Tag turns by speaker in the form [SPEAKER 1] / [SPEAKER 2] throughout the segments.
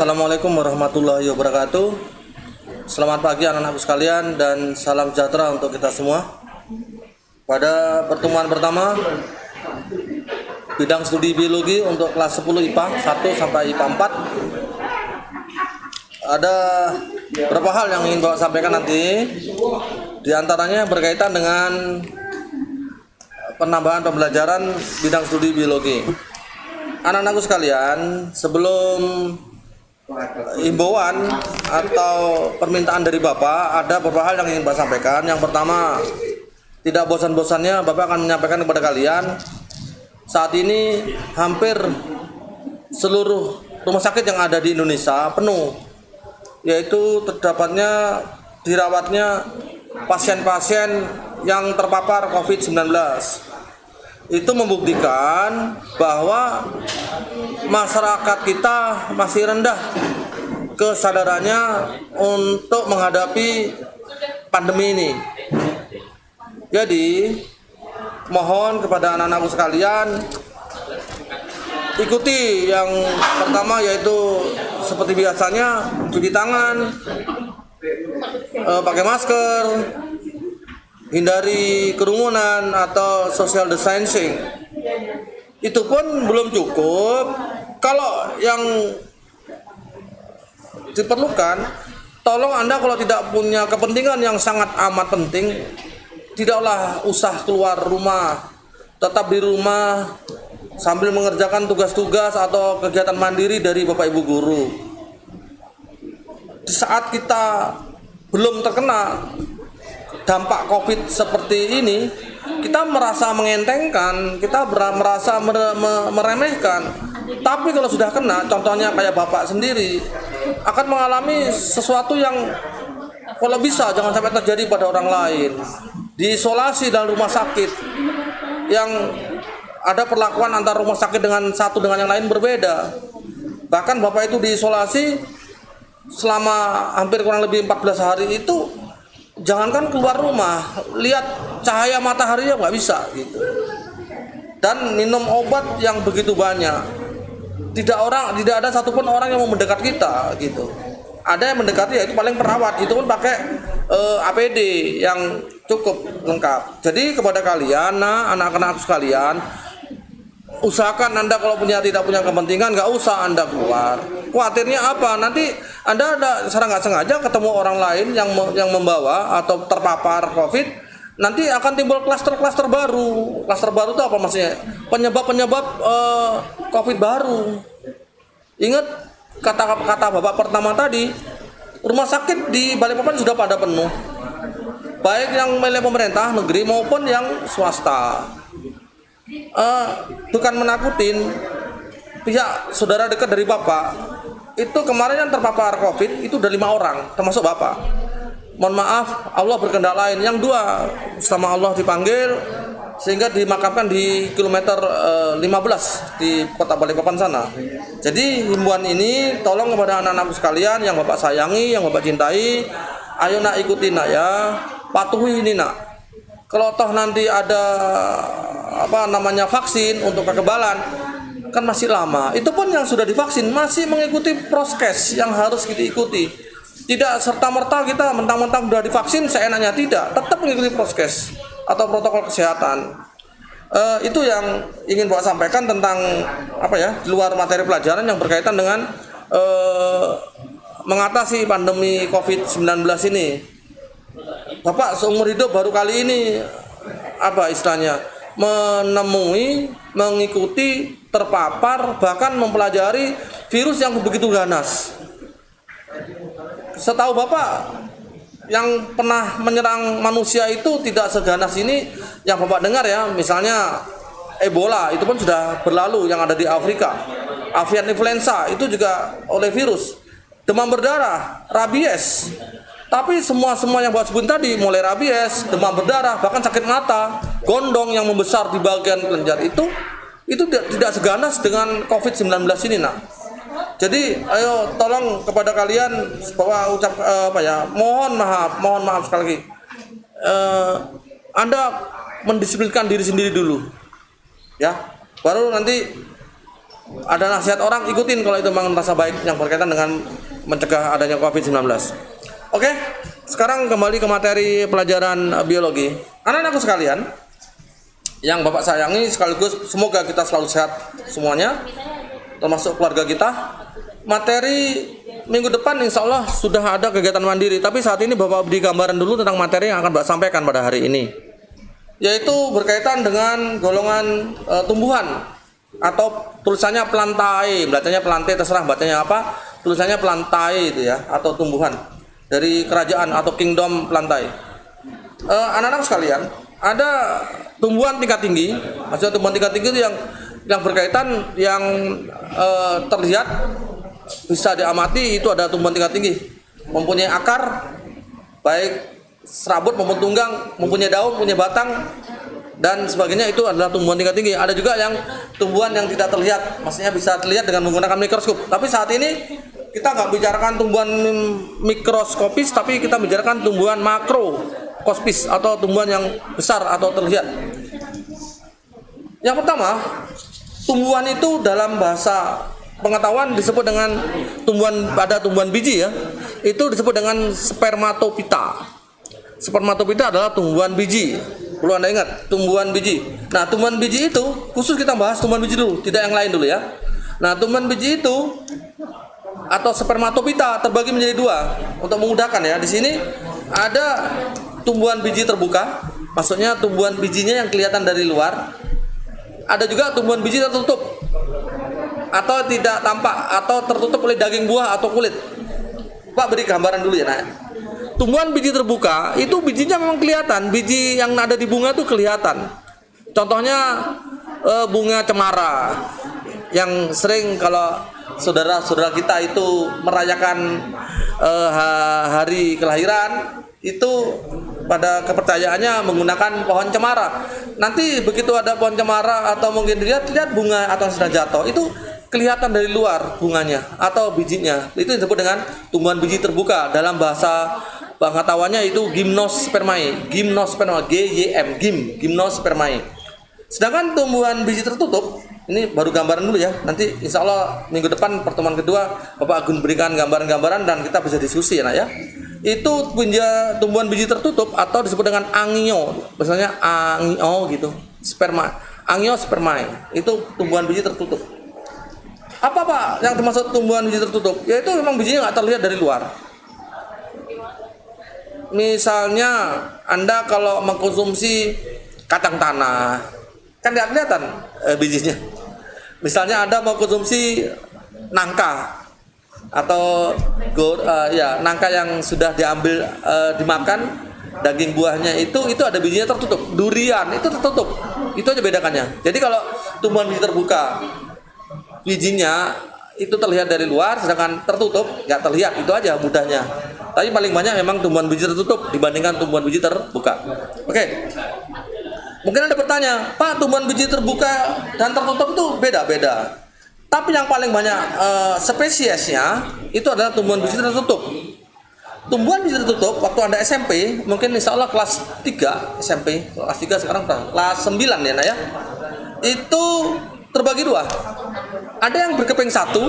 [SPEAKER 1] Assalamualaikum warahmatullahi wabarakatuh. Selamat pagi anak-anakku sekalian dan salam sejahtera untuk kita semua. Pada pertemuan pertama bidang studi biologi untuk kelas 10 IPA 1 sampai IPA 4, ada beberapa hal yang ingin Bapak sampaikan nanti. Di antaranya berkaitan dengan penambahan pembelajaran bidang studi biologi. Anak-anakku sekalian, sebelum himbauan atau permintaan dari Bapak, ada beberapa hal yang ingin Bapak sampaikan. Yang pertama, tidak bosan-bosannya Bapak akan menyampaikan kepada kalian, saat ini hampir seluruh rumah sakit yang ada di Indonesia penuh, yaitu dirawatnya pasien-pasien yang terpapar COVID-19. Itu membuktikan bahwa masyarakat kita masih rendah kesadarannya untuk menghadapi pandemi ini. Jadi mohon kepada anak-anakku sekalian, ikuti yang pertama, yaitu seperti biasanya cuci tangan, pakai masker, hindari kerumunan atau social distancing. Itu pun belum cukup. Kalau yang diperlukan, tolong Anda kalau tidak punya kepentingan yang sangat amat penting, tidaklah usah keluar rumah, tetap di rumah sambil mengerjakan tugas-tugas atau kegiatan mandiri dari Bapak Ibu guru. Di saat kita belum terkena dampak COVID seperti ini, kita merasa mengentengkan, kita merasa meremehkan. Tapi kalau sudah kena, contohnya kayak Bapak sendiri, akan mengalami sesuatu yang kalau bisa jangan sampai terjadi pada orang lain. Diisolasi dalam rumah sakit, yang ada perlakuan antar rumah sakit dengan satu dengan yang lain berbeda. Bahkan Bapak itu diisolasi selama hampir kurang lebih 14 hari itu, jangankan keluar rumah, lihat cahaya matahari ya nggak bisa gitu. Dan minum obat yang begitu banyak. Tidak ada satupun orang yang mau mendekat kita gitu. Ada yang mendekati, yaitu paling perawat, itu pun pakai APD yang cukup lengkap. Jadi kepada kalian, anak-anak sekalian, usahakan Anda kalau tidak punya kepentingan, nggak usah Anda keluar. Khawatirnya apa? Nanti Anda secara nggak sengaja ketemu orang lain yang membawa atau terpapar COVID, nanti akan timbul klaster-klaster baru. Klaster baru itu apa maksudnya? Penyebab COVID baru. Ingat kata Bapak pertama tadi, rumah sakit di Balikpapan sudah pada penuh, baik yang milik pemerintah negeri maupun yang swasta. Bukan menakutin, pihak saudara dekat dari Bapak itu kemarin yang terpapar COVID itu udah 5 orang, termasuk Bapak. Mohon maaf, Allah berkehendak lain. Yang 2 sama Allah dipanggil sehingga dimakamkan di kilometer 15 di kota Balikpapan sana. Jadi himbauan ini tolong kepada anak-anak sekalian yang Bapak sayangi, yang Bapak cintai, ayo nak ikuti nak ya, patuhi ini nak. Kalau toh nanti ada vaksin untuk kekebalan, kan masih lama. Itu pun yang sudah divaksin masih mengikuti prokes yang harus kita ikuti. Tidak serta-merta kita mentang-mentang sudah divaksin seenaknya, tidak. Tetap mengikuti prokes atau protokol kesehatan. Itu yang ingin Bapak sampaikan tentang di luar materi pelajaran yang berkaitan dengan mengatasi pandemi COVID-19 ini. Bapak seumur hidup baru kali ini mengikuti, terpapar, bahkan mempelajari virus yang begitu ganas. Setahu Bapak, yang pernah menyerang manusia itu tidak seganas ini yang Bapak dengar ya. Misalnya Ebola, itu pun sudah berlalu yang ada di Afrika. Avian influenza itu juga oleh virus. Demam berdarah, rabies. Tapi semua yang Bapak sebutin tadi, mulai rabies, demam berdarah, bahkan sakit mata, gondong yang membesar di bagian kelenjar itu tidak seganas dengan COVID-19 ini nak. Jadi ayo tolong kepada kalian bahwa mohon maaf sekali lagi. Anda mendisiplinkan diri sendiri dulu, ya. Baru nanti ada nasihat orang, ikutin kalau itu memang merasa baik yang berkaitan dengan mencegah adanya COVID-19. Oke, sekarang kembali ke materi pelajaran biologi. Anak-anakku sekalian yang Bapak sayangi, sekaligus semoga kita selalu sehat semuanya, termasuk keluarga kita. Materi minggu depan insya Allah sudah ada kegiatan mandiri, tapi saat ini Bapak beri gambaran dulu tentang materi yang akan Bapak sampaikan pada hari ini, yaitu berkaitan dengan golongan tumbuhan, atau tulisannya plantae, bacanya plantae, terserah bacanya apa, tulisannya plantae itu ya, atau tumbuhan dari kerajaan atau kingdom plantae. Anak-anak sekalian, ada tumbuhan tingkat tinggi, maksudnya tumbuhan tingkat tinggi itu yang berkaitan, yang terlihat bisa diamati, itu ada tumbuhan tingkat tinggi, mempunyai akar baik serabut maupun tunggang, mempunyai daun, mempunyai batang dan sebagainya, itu adalah tumbuhan tingkat tinggi. Ada juga yang tumbuhan yang tidak terlihat, maksudnya bisa terlihat dengan menggunakan mikroskop. Tapi saat ini kita nggak bicarakan tumbuhan mikroskopis, tapi kita bicarakan tumbuhan makroskopis atau tumbuhan yang besar atau terlihat. Yang pertama, tumbuhan itu dalam bahasa pengetahuan disebut dengan tumbuhan biji ya, itu disebut dengan spermatopita. Spermatopita adalah tumbuhan biji. Perlu Anda ingat, tumbuhan biji. Nah, tumbuhan biji itu khusus kita bahas tumbuhan biji dulu, tidak yang lain dulu ya. Nah, tumbuhan biji itu atau spermatopita terbagi menjadi dua untuk memudahkan ya. Di sini ada tumbuhan biji terbuka, maksudnya tumbuhan bijinya yang kelihatan dari luar. Ada juga tumbuhan biji tertutup atau tidak tampak atau tertutup oleh daging buah atau kulit. Pak beri gambaran dulu ya, Nak. Tumbuhan biji terbuka itu bijinya memang kelihatan, biji yang ada di bunga itu kelihatan. Contohnya bunga cemara yang sering kalau saudara-saudara kita itu merayakan hari kelahiran, itu pada kepercayaannya menggunakan pohon cemara. Nanti begitu ada pohon cemara atau mungkin lihat bunga atau sudah jatuh, itu kelihatan dari luar bunganya atau bijinya. Itu disebut dengan tumbuhan biji terbuka. Dalam bahasa pengetahuannya itu gymnospermae, gymnospermae. Sedangkan tumbuhan biji tertutup, ini baru gambaran dulu ya. Nanti insya Allah minggu depan pertemuan kedua Bapak Agun berikan gambaran-gambaran dan kita bisa diskusi ya, Nak ya. Itu tumbuhan biji tertutup atau disebut dengan angio, misalnya angio gitu, angiospermae, itu tumbuhan biji tertutup. Apa Pak yang termasuk tumbuhan biji tertutup? Yaitu memang bijinya nggak terlihat dari luar. Misalnya Anda kalau mengkonsumsi kacang tanah, kan nggak kelihatan bijinya. Misalnya Anda mau konsumsi nangka atau nangka yang sudah diambil dimakan, daging buahnya itu ada bijinya tertutup. Durian itu tertutup, itu aja bedakannya. Jadi kalau tumbuhan biji terbuka, bijinya itu terlihat dari luar, sedangkan tertutup nggak terlihat, itu aja mudahnya. Tapi paling banyak memang tumbuhan biji tertutup dibandingkan tumbuhan biji terbuka. Oke. Mungkin Anda bertanya, Pak, tumbuhan biji terbuka dan tertutup itu beda-beda. Tapi yang paling banyak spesiesnya itu adalah tumbuhan biji tertutup. Tumbuhan biji tertutup waktu Anda SMP, mungkin insya Allah kelas 3 SMP, kelas 3 sekarang kelas 9 ya, Nak ya. Itu terbagi dua. Ada yang berkeping satu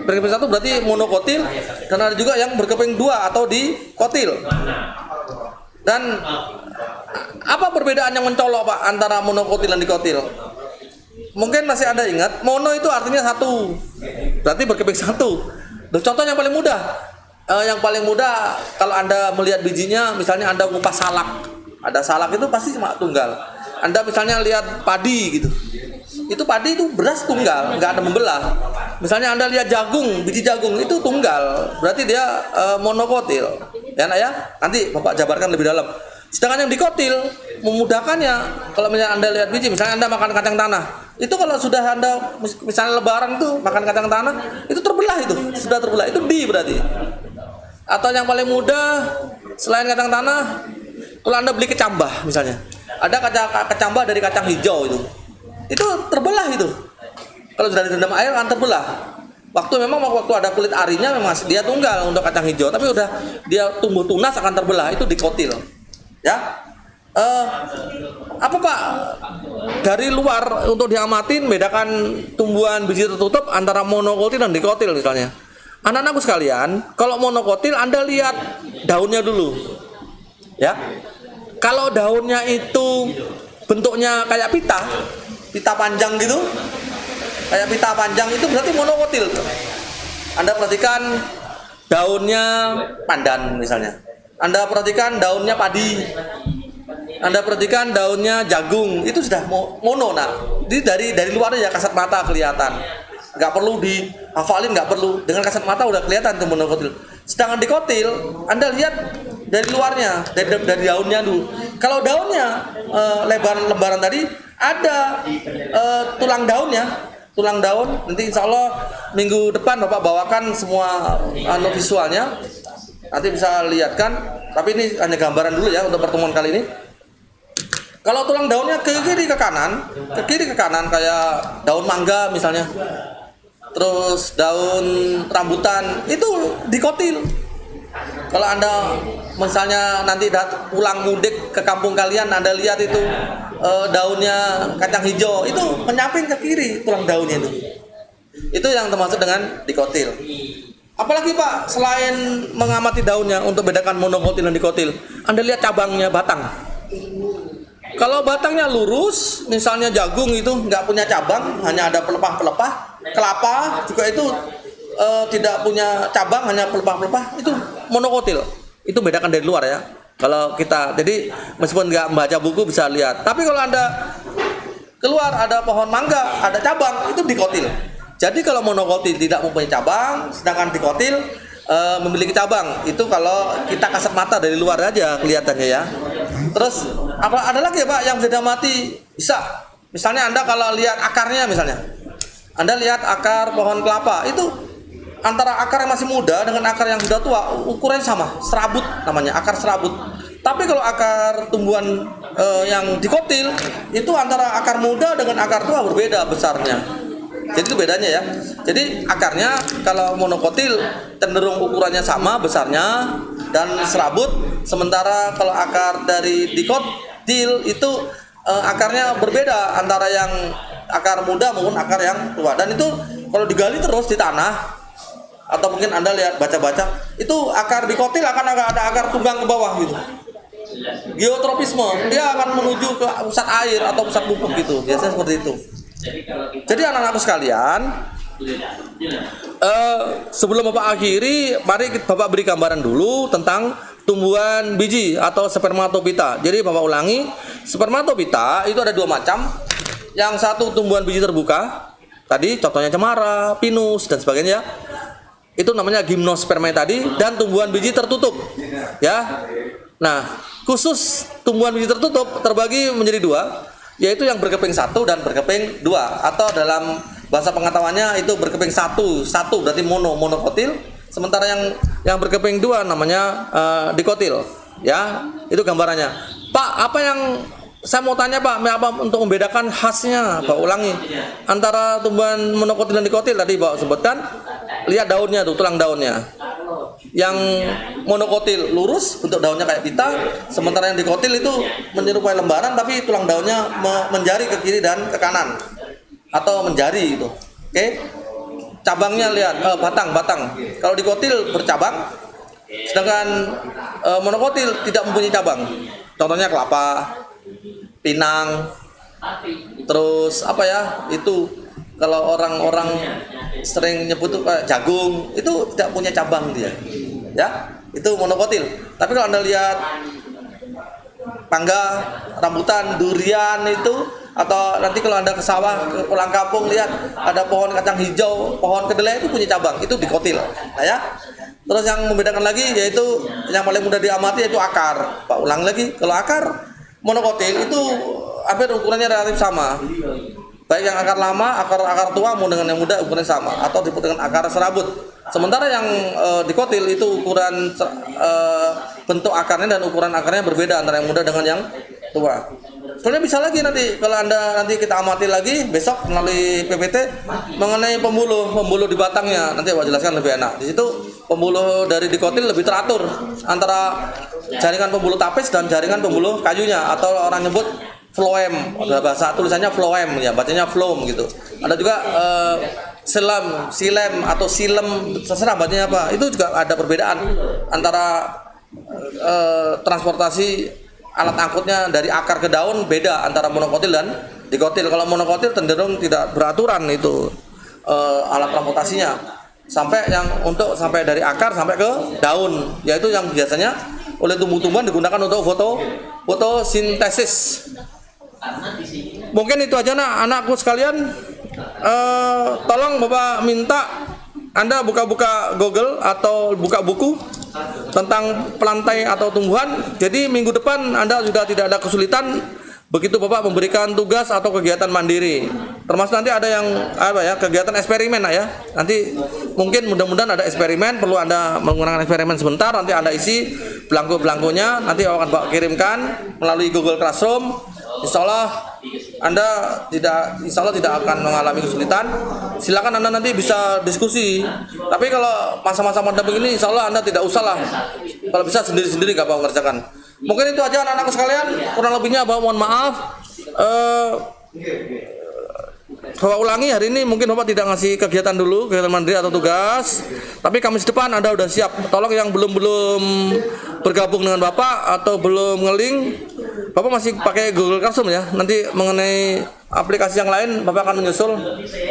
[SPEAKER 1] berarti monokotil, dan ada juga yang berkeping dua atau dikotil. Dan apa perbedaan yang mencolok Pak antara monokotil dan dikotil? Mungkin masih Anda ingat, mono itu artinya satu, berarti berkeping satu. Contoh yang paling mudah, kalau Anda melihat bijinya, misalnya Anda ngupas salak, ada salak itu pasti cuma tunggal. Anda misalnya lihat padi gitu, itu padi itu beras tunggal, nggak ada membelah. Misalnya Anda lihat jagung, biji jagung itu tunggal, berarti dia monokotil. Ya, Nak ya, nanti Bapak jabarkan lebih dalam. Sedangkan yang dikotil memudahkannya, kalau misalnya Anda lihat biji, misalnya Anda makan kacang tanah, itu kalau sudah Anda misalnya lebaran itu makan kacang tanah, itu terbelah, itu sudah terbelah, itu berarti. Atau yang paling mudah selain kacang tanah, kalau Anda beli kecambah misalnya, ada kecambah dari kacang hijau itu terbelah itu. Kalau sudah direndam air akan terbelah. Waktu ada kulit arinya memang dia tunggal untuk kacang hijau, tapi udah dia tumbuh tunas akan terbelah, itu dikotil. Ya. eh, apa Pak, dari luar untuk diamatin bedakan tumbuhan biji tertutup antara monokotil dan dikotil misalnya. Anak-anakku sekalian, kalau monokotil Anda lihat daunnya dulu, ya. Kalau daunnya itu bentuknya kayak pita panjang gitu, kayak pita panjang itu berarti monokotil. Anda perhatikan daunnya pandan misalnya. Anda perhatikan daunnya padi. Anda perhatikan daunnya jagung, itu sudah mono. Nah, jadi dari luar ya kasat mata kelihatan. Nggak perlu dihafalin, nggak perlu. Dengan kasat mata udah kelihatan tuh monokotil. Sedangkan dikotil, Anda lihat dari luarnya, dari daunnya dulu. Kalau daunnya lembaran tadi ada tulang daunnya, tulang daun. Nanti insya Allah minggu depan Bapak bawakan semua visualnya. Nanti bisa lihatkan. Tapi ini hanya gambaran dulu ya untuk pertemuan kali ini. Kalau tulang daunnya ke kiri ke kanan kayak daun mangga misalnya. Terus daun rambutan itu dikotil. Kalau Anda misalnya nanti pulang mudik ke kampung kalian, Anda lihat itu daunnya kacang hijau, itu menyamping ke kiri tulang daunnya itu. Itu yang termasuk dengan dikotil. Apalagi Pak, selain mengamati daunnya untuk bedakan monokotil dan dikotil, Anda lihat cabangnya, batang. Kalau batangnya lurus, misalnya jagung itu nggak punya cabang, hanya ada pelepah-pelepah. Kelapa juga itu tidak punya cabang, hanya pelepah-pelepah, itu monokotil. Itu bedakan dari luar ya. Kalau kita, jadi meskipun nggak membaca buku bisa lihat. Tapi kalau Anda keluar ada pohon mangga, ada cabang, itu dikotil. Jadi kalau monokotil tidak mempunyai cabang, sedangkan dikotil memiliki cabang. Itu kalau kita kasat mata dari luar aja kelihatannya ya. Terus ada lagi ya Pak yang bisa diamati? Bisa. Misalnya Anda kalau lihat akarnya misalnya. Anda lihat akar pohon kelapa, itu antara akar yang masih muda dengan akar yang sudah tua ukurannya sama, serabut namanya, akar serabut. Tapi kalau akar tumbuhan yang dikotil itu antara akar muda dengan akar tua berbeda besarnya. Jadi itu bedanya ya. Jadi akarnya kalau monokotil cenderung ukurannya sama besarnya dan serabut, sementara kalau akar dari dikotil itu akarnya berbeda antara yang akar muda maupun akar yang tua. Dan itu kalau digali terus di tanah atau mungkin Anda lihat baca-baca, itu akar dikotil akan ada akar tunggang ke bawah gitu. Geotropisme, dia akan menuju ke pusat air atau pusat pupuk gitu. Biasanya seperti itu. Jadi anak-anakku sekalian, sebelum Bapak akhiri, mari Bapak beri gambaran dulu tentang tumbuhan biji atau spermatopita. Jadi Bapak ulangi, spermatopita itu ada dua macam. Yang satu tumbuhan biji terbuka, tadi contohnya cemara, pinus dan sebagainya. Itu namanya gimnospermae tadi, dan tumbuhan biji tertutup. Ya. Nah, khusus tumbuhan biji tertutup terbagi menjadi dua, yaitu yang berkeping satu dan berkeping dua, atau dalam bahasa pengetahuannya itu berkeping satu berarti monokotil, sementara yang berkeping dua namanya dikotil. Ya, itu gambarannya. Pak, apa yang saya mau tanya Pak, apa untuk membedakan khasnya, Pak ulangi, antara tumbuhan monokotil dan dikotil tadi Pak sebutkan. Lihat daunnya tuh, tulang daunnya. Yang monokotil lurus, bentuk daunnya kayak pita, sementara yang dikotil itu menyerupai lembaran tapi tulang daunnya menjari ke kiri dan ke kanan atau menjari gitu. Oke. Cabangnya lihat, batang. Kalau dikotil bercabang, sedangkan monokotil tidak mempunyai cabang. Contohnya kelapa, pinang, terus apa ya, itu kalau orang-orang sering nyebut tuh jagung, itu tidak punya cabang dia, ya, itu monokotil. Tapi kalau Anda lihat mangga, rambutan, durian itu, atau nanti kalau Anda ke sawah, ke pulang kampung lihat ada pohon kacang hijau, pohon kedelai itu punya cabang, itu dikotil. Nah ya. Terus yang membedakan lagi yaitu yang paling mudah diamati yaitu akar. Pak ulang lagi, kalau akar monokotil itu hampir ukurannya relatif sama. Baik yang akar lama, akar tua maupun dengan yang muda ukurannya sama atau disebut dengan akar serabut. Sementara yang dikotil itu ukuran bentuk akarnya dan ukuran akarnya berbeda antara yang muda dengan yang tua. Sebenarnya bisa lagi nanti kalau Anda nanti kita amati lagi besok melalui PPT mengenai pembuluh di batangnya, nanti Pak jelaskan lebih enak. Di situ pembuluh dari dikotil lebih teratur antara jaringan pembuluh tapis dan jaringan pembuluh kayunya, atau orang nyebut phloem, bahasa tulisannya phloem ya, bacanya phloem gitu. Ada juga silem atau silem, terserah bacanya apa. Itu juga ada perbedaan antara transportasi alat angkutnya dari akar ke daun, beda antara monokotil dan dikotil. Kalau monokotil cenderung tidak beraturan itu alat transportasinya, sampai sampai dari akar sampai ke daun, yaitu yang biasanya oleh tumbuh-tumbuhan digunakan untuk fotosintesis. Mungkin itu aja anakku sekalian. Tolong Bapak minta Anda buka-buka Google atau buka buku tentang pelantai atau tumbuhan. Jadi minggu depan Anda sudah tidak ada kesulitan begitu Bapak memberikan tugas atau kegiatan mandiri. Termasuk nanti ada yang kegiatan eksperimen ya. Nanti mungkin mudah-mudahan ada eksperimen, perlu Anda menggunakan eksperimen sebentar, nanti Anda isi belangko-belangkonya, nanti akan Bapak kirimkan melalui Google Classroom. Insya Allah tidak akan mengalami kesulitan. Silakan Anda nanti bisa diskusi. Tapi kalau masa-masa pandemi ini, Insya Allah Anda tidak usah lah. Kalau bisa sendiri-sendiri nggak mau mengerjakan. Mungkin itu aja anak-anakku sekalian. Kurang lebihnya Bapak mohon maaf. Bapak ulangi, hari ini mungkin Bapak tidak ngasih kegiatan dulu, kegiatan mandiri atau tugas. Tapi Kamis depan Anda udah siap. Tolong yang belum bergabung dengan Bapak atau belum nge-link, Bapak masih pakai Google Classroom ya. Nanti mengenai aplikasi yang lain Bapak akan menyusul,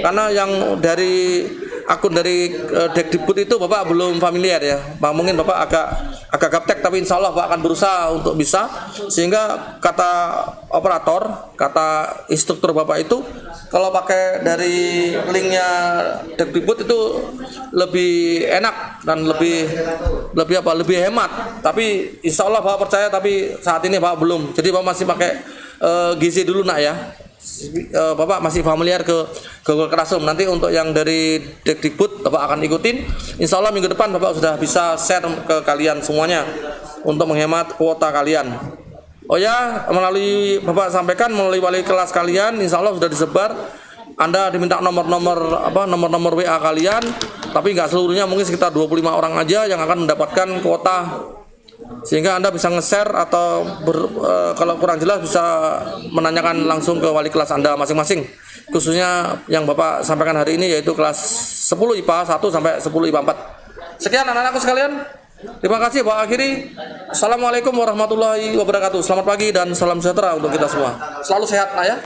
[SPEAKER 1] karena yang dari akun dari Dekdikbud itu Bapak belum familiar ya. Mungkin Bapak agak gaptek, tapi insya Allah Bapak akan berusaha untuk bisa, sehingga kata operator, kata instruktur Bapak itu kalau pakai dari linknya Dekdikbud itu lebih enak dan lebih hemat. Tapi insya Allah Bapak percaya, tapi saat ini Bapak belum. Jadi Bapak masih pakai gizi dulu nak ya. Bapak masih familiar ke Google Classroom. Nanti untuk yang dari Dekdikbud Bapak akan ikutin. Insya Allah minggu depan Bapak sudah bisa share ke kalian semuanya untuk menghemat kuota kalian. Oh ya, melalui Bapak sampaikan melalui wali kelas kalian, Insya Allah sudah disebar. Anda diminta nomor WA kalian, tapi nggak seluruhnya, mungkin sekitar 25 orang aja yang akan mendapatkan kuota, sehingga Anda bisa nge-share atau kalau kurang jelas bisa menanyakan langsung ke wali kelas Anda masing-masing, khususnya yang Bapak sampaikan hari ini, yaitu kelas 10 IPA 1 sampai 10 IPA 4. Sekian anak-anakku sekalian, terima kasih. Bapak akhiri, Assalamualaikum warahmatullahi wabarakatuh. Selamat pagi dan salam sejahtera untuk kita semua. Selalu sehat nak ya.